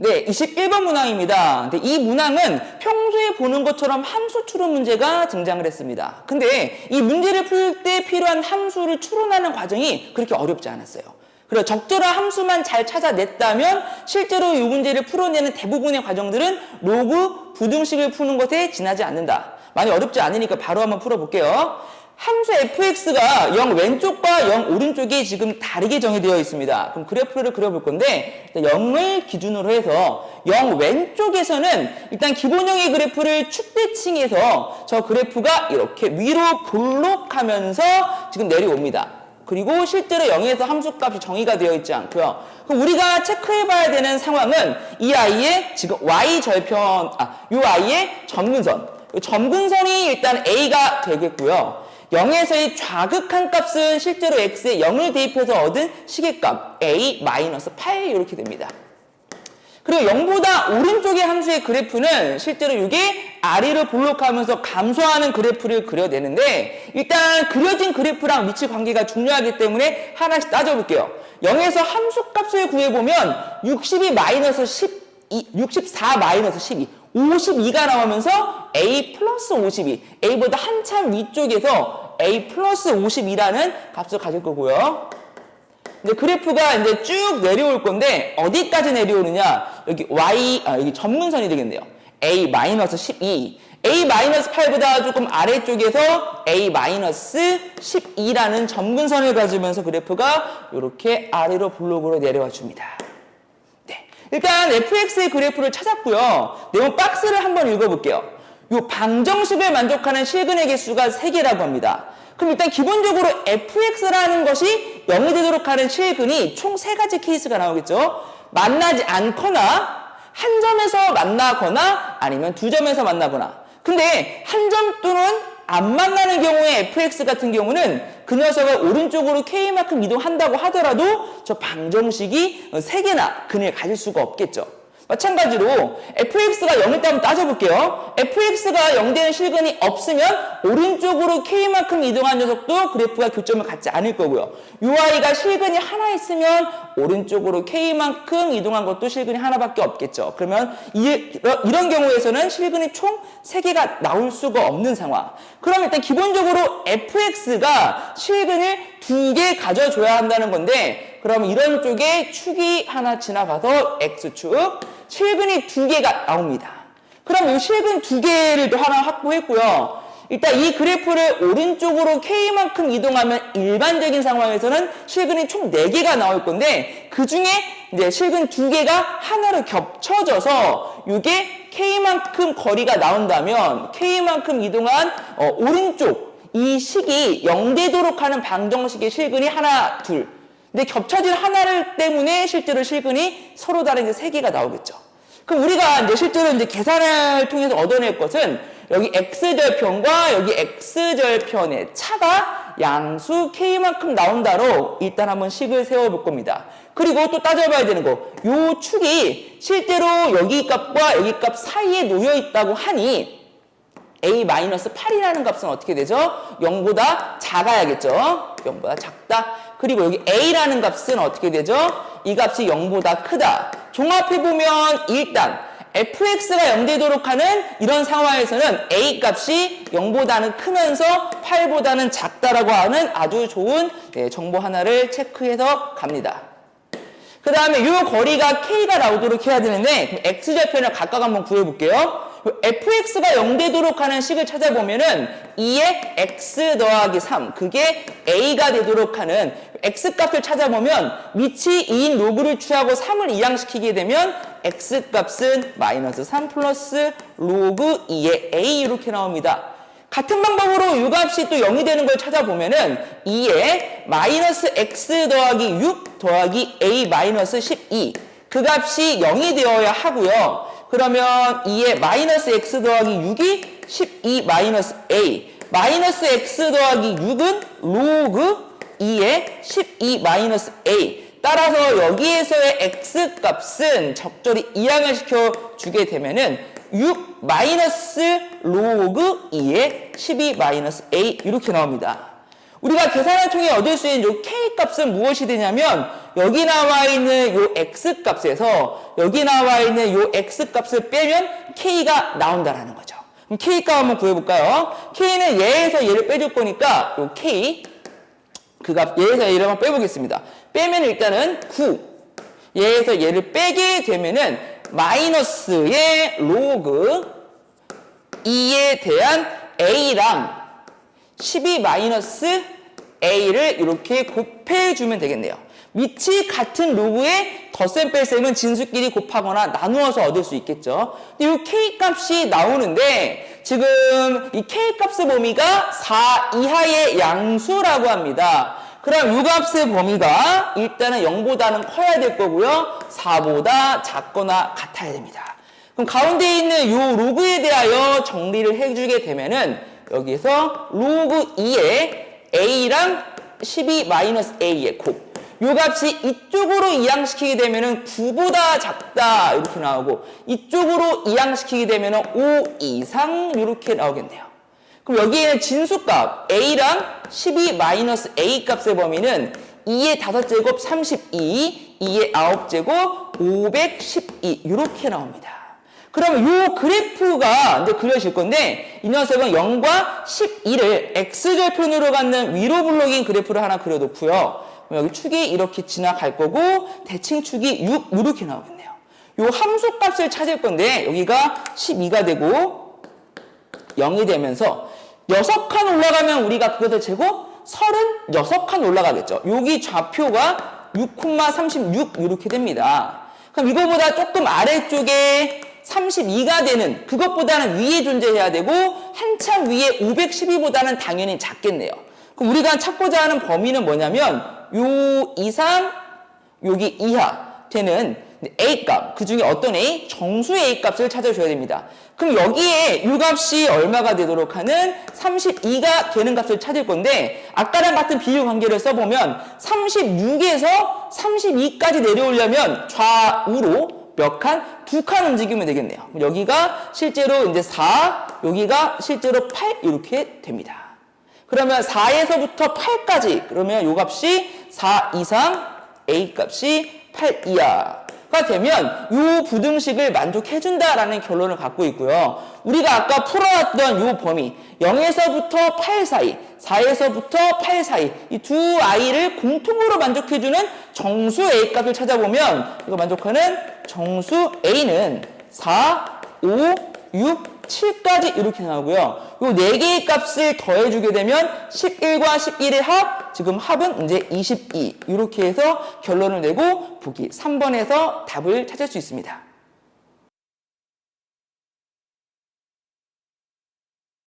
네, 21번 문항입니다. 근데 이 문항은 평소에 보는 것처럼 함수 추론 문제가 등장을 했습니다. 근데 이 문제를 풀 때 필요한 함수를 추론하는 과정이 그렇게 어렵지 않았어요. 그리고 적절한 함수만 잘 찾아냈다면 실제로 이 문제를 풀어내는 대부분의 과정들은 로그 부등식을 푸는 것에 지나지 않는다. 많이 어렵지 않으니까 바로 한번 풀어볼게요. 함수 fx가 0 왼쪽과 0 오른쪽이 지금 다르게 정의되어 있습니다. 그럼 그래프를 그려볼 건데 0을 기준으로 해서 0 왼쪽에서는 일단 기본형의 그래프를 축대칭해서 저 그래프가 이렇게 위로 볼록하면서 지금 내려옵니다. 그리고 실제로 0에서 함수값이 정의가 되어 있지 않고요. 그럼 우리가 체크해봐야 되는 상황은 이 아이의 지금 y절편, 이 아이의 점근선. 점근선이 일단 a가 되겠고요. 0에서의 좌극한 값은 실제로 x에 0을 대입해서 얻은 시계값 a-8 이렇게 됩니다. 그리고 0보다 오른쪽의 함수의 그래프는 실제로 이게 아래로 볼록하면서 감소하는 그래프를 그려내는데 일단 그려진 그래프랑 위치 관계가 중요하기 때문에 하나씩 따져볼게요. 0에서 함수값을 구해보면 64-12 52가 나오면서 a 플러스 52 a보다 한참 위쪽에서 a 플러스 52라는 값을 가질 거고요. 이제 그래프가 이제 쭉 내려올 건데 어디까지 내려오느냐? 여기 여기 점근선이 되겠네요. a-12 a-8보다 조금 아래쪽에서 a-12라는 점근선을 가지면서 그래프가 이렇게 아래로 블록으로 내려와 줍니다. 일단 fx의 그래프를 찾았고요. 네모 박스를 한번 읽어볼게요. 이 방정식을 만족하는 실근의 개수가 3개라고 합니다. 그럼 일단 기본적으로 fx라는 것이 0이 되도록 하는 실근이 총 3가지 케이스가 나오겠죠. 만나지 않거나 한 점에서 만나거나 아니면 두 점에서 만나거나. 근데 한 점 또는 안 만나는 경우에 fx 같은 경우는 그 녀석을 오른쪽으로 k만큼 이동한다고 하더라도 저 방정식이 3개나 근을 가질 수가 없겠죠. 마찬가지로 fx가 0일 때 한번 따져볼게요. fx가 0 되는 실근이 없으면 오른쪽으로 k만큼 이동한 녀석도 그래프가 교점을 갖지 않을 거고요. UI가 실근이 하나 있으면 오른쪽으로 k만큼 이동한 것도 실근이 하나밖에 없겠죠. 그러면 이런 경우에서는 실근이 총 3개가 나올 수가 없는 상황. 그럼 일단 기본적으로 fx가 실근을 2개 가져줘야 한다는 건데 그럼 이런 쪽에 축이 하나 지나가서 x축 실근이 2개가 나옵니다. 그럼 이 실근 2개를 또 하나 확보했고요. 일단 이 그래프를 오른쪽으로 k만큼 이동하면 일반적인 상황에서는 실근이 총 4개가 나올 건데 그 중에 이제 실근 2개가 하나로 겹쳐져서 이게 k만큼 거리가 나온다면 k만큼 이동한 오른쪽 이 식이 0 되도록 하는 방정식의 실근이 하나, 둘. 근데 겹쳐진 하나를 때문에 실제로 실근이 서로 다른 이제 3개가 나오겠죠. 그럼 우리가 이제 실제로 이제 계산을 통해서 얻어낼 것은 여기 x절편과 여기 x절편의 차가 양수 k만큼 나온다로 일단 한번 식을 세워볼 겁니다. 그리고 또 따져봐야 되는 거, 요 축이 실제로 여기 값과 여기 값 사이에 놓여 있다고 하니 a-8이라는 값은 어떻게 되죠? 0보다 작아야겠죠? 0보다 작다. 그리고 여기 a라는 값은 어떻게 되죠? 이 값이 0보다 크다. 종합해보면 일단 fx가 0 되도록 하는 이런 상황에서는 a 값이 0보다는 크면서 8보다는 작다라고 하는 아주 좋은 정보 하나를 체크해서 갑니다. 그 다음에 이 거리가 k가 나오도록 해야 되는데 그럼 x절편을 각각 한번 구해볼게요. fx가 0 되도록 하는 식을 찾아보면은 2의 x 더하기 3 그게 a가 되도록 하는 x값을 찾아보면 밑이 2인 로그를 취하고 3을 이항시키게 되면 x값은 마이너스 3 플러스 로그 2의 a 이렇게 나옵니다. 같은 방법으로 이 값이 또 0이 되는 걸 찾아보면은 2의 마이너스 x 더하기 6 더하기 a 마이너스 12 그 값이 0이 되어야 하고요. 그러면 2의 마이너스 x 더하기 6이 12 마이너스 a 마이너스 x 더하기 6은 로그 2의 12 마이너스 a 따라서 여기에서의 x값은 적절히 이항을 시켜주게 되면은 6 마이너스 로그 2의 12 마이너스 a 이렇게 나옵니다. 우리가 계산을 통해 얻을 수 있는 요 K 값은 무엇이 되냐면 여기 나와 있는 요 X 값에서 여기 나와 있는 요 X 값을 빼면 K가 나온다라는 거죠. 그럼 K 값 한번 구해볼까요? K는 얘에서 얘를 빼줄 거니까 요 K 그 값 얘에서 얘를 한번 빼보겠습니다. 빼면 일단은 9 얘에서 얘를 빼게 되면은 마이너스의 로그 2에 대한 A랑 12 마이너스 A를 이렇게 곱해주면 되겠네요. 밑이 같은 로그의 덧셈 뺄셈은 진수끼리 곱하거나 나누어서 얻을 수 있겠죠. 근데 이 K 값이 나오는데 지금 이 K 값의 범위가 4 이하의 양수라고 합니다. 그럼 이 값의 범위가 일단은 0보다는 커야 될 거고요. 4보다 작거나 같아야 됩니다. 그럼 가운데 있는 이 로그에 대하여 정리를 해주게 되면은 여기서 로그 2에 A랑 12-A의 곱. 요 값이 이쪽으로 이항시키게 되면은 9보다 작다 이렇게 나오고 이쪽으로 이항시키게 되면은 5 이상 이렇게 나오겠네요. 그럼 여기에는 진수값 A랑 12-A 값의 범위는 2의 5제곱 32, 2의 9제곱 512 이렇게 나옵니다. 그러면 이 그래프가 이제 그려질 건데 이 녀석은 0과 12를 x절편으로 갖는 위로 블록인 그래프를 하나 그려놓고요. 여기 축이 이렇게 지나갈 거고 대칭축이 6 이렇게 나오겠네요. 이 함수 값을 찾을 건데 여기가 12가 되고 0이 되면서 6칸 올라가면 우리가 그것을 재고 36칸 올라가겠죠. 여기 좌표가 6,36 이렇게 됩니다. 그럼 이거보다 조금 아래쪽에 32가 되는 그것보다는 위에 존재해야 되고 한참 위에 512보다는 당연히 작겠네요. 그럼 우리가 찾고자 하는 범위는 뭐냐면 요 이상 여기 이하 되는 A 값, 그 중에 어떤 A? 정수 A 값을 찾아줘야 됩니다. 그럼 여기에 이 값이 얼마가 되도록 하는 32가 되는 값을 찾을 건데 아까랑 같은 비율 관계를 써보면 36에서 32까지 내려오려면 좌우로 몇 칸? 2칸 움직이면 되겠네요. 여기가 실제로 이제 4, 여기가 실제로 8 이렇게 됩니다. 그러면 4에서부터 8까지 그러면 요 값이 4 이상 A 값이 8 이하가 되면 요 부등식을 만족해준다라는 결론을 갖고 있고요. 우리가 아까 풀어왔던 요 범위 0에서부터 8 사이, 4에서부터 8 사이 이 두 아이를 공통으로 만족해주는 정수 A 값을 찾아보면 이거 만족하는 정수 A는 4, 5, 6, 7까지 이렇게 나오고요. 요 4개의 값을 더해주게 되면 11과 11의 합, 지금 합은 이제 22 이렇게 해서 결론을 내고 보기 3번에서 답을 찾을 수 있습니다.